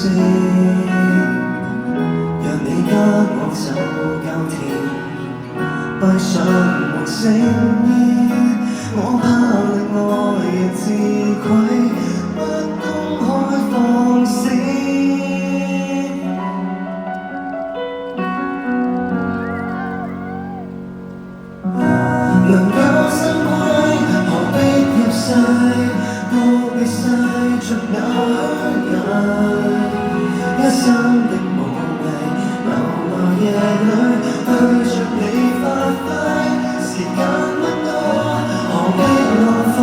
色，讓你跟我走交甜，閉上門盛宴，我怕令愛人自愧，不公開放肆。能夠心歸，何必入世，告別世俗那虛偽，一生的無謂，流落夜裏，對着你發揮，時間不多，何必浪費，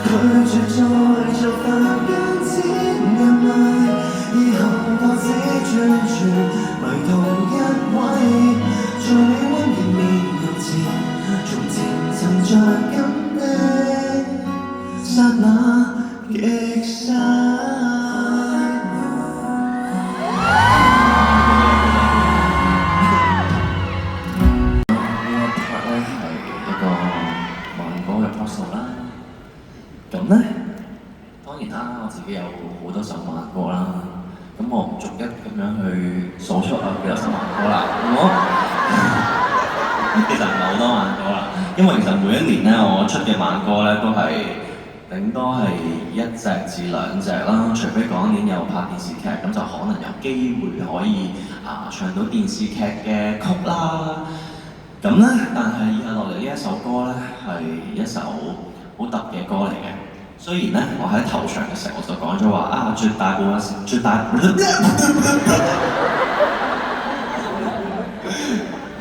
拒絕再做凡間千人迷，以後我只專注迷同一位，在你溫柔面容前。從前曾着緊的剎那極細。呢一 part 咧係一個慢歌嘅 proposal 啦。咁咧當然啦，我自己有好多首慢歌啦。咁我唔逐一咁樣去數出有幾多首慢歌啦，好唔好？其實唔係好多慢歌啦，因為其實每一年咧，我出嘅慢歌咧都係頂多係1隻至2隻啦，除非嗰一年有拍電視劇，咁就可能有機會可以唱到電視劇嘅曲啦。咁咧，但係以下落嚟呢一首歌咧係一首好特嘅歌嚟嘅。雖然咧，我喺頭場嘅時候我就講咗話絕大部分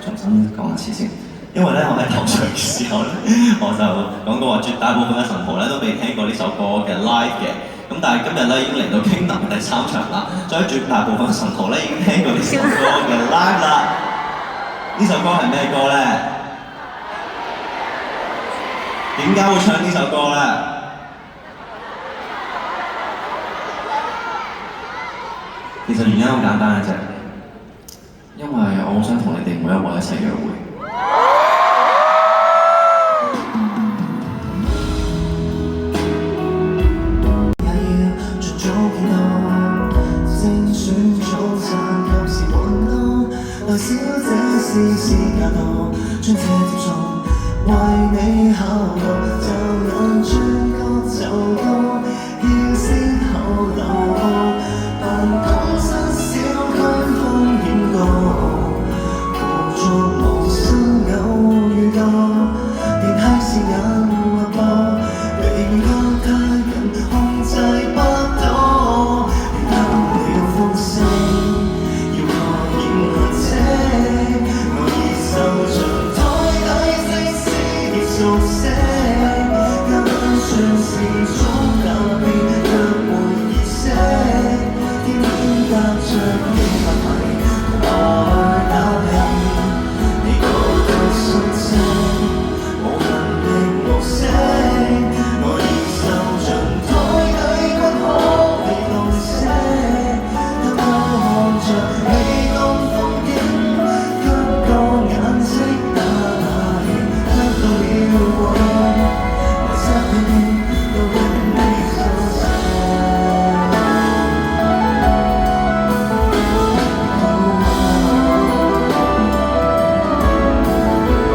重新講一次先，因為咧我喺頭場嘅時候咧，我就講過話絕大部分嘅神徒咧都未聽過呢首歌嘅 live 嘅，咁但係今日咧已經嚟到 Kingdom 第3場啦，所以絕大部分神徒咧已經聽過呢首歌嘅 live 啦。呢首歌係咩歌咧？點解會唱呢首歌咧？其實原因好簡單嘅啫。因為我好想同你哋每一位一齊約會。也要盡早見到，精選早餐及時運動，來小姐試教導，將這貼送為你考慮，就能轉角就到，要先後流。辦公室小區風險高，無續無心偶遇到，電梯是眼密布，離得太近控制不到，連偷了風聲，要確認行程，我已受盡台底的思念熟悉。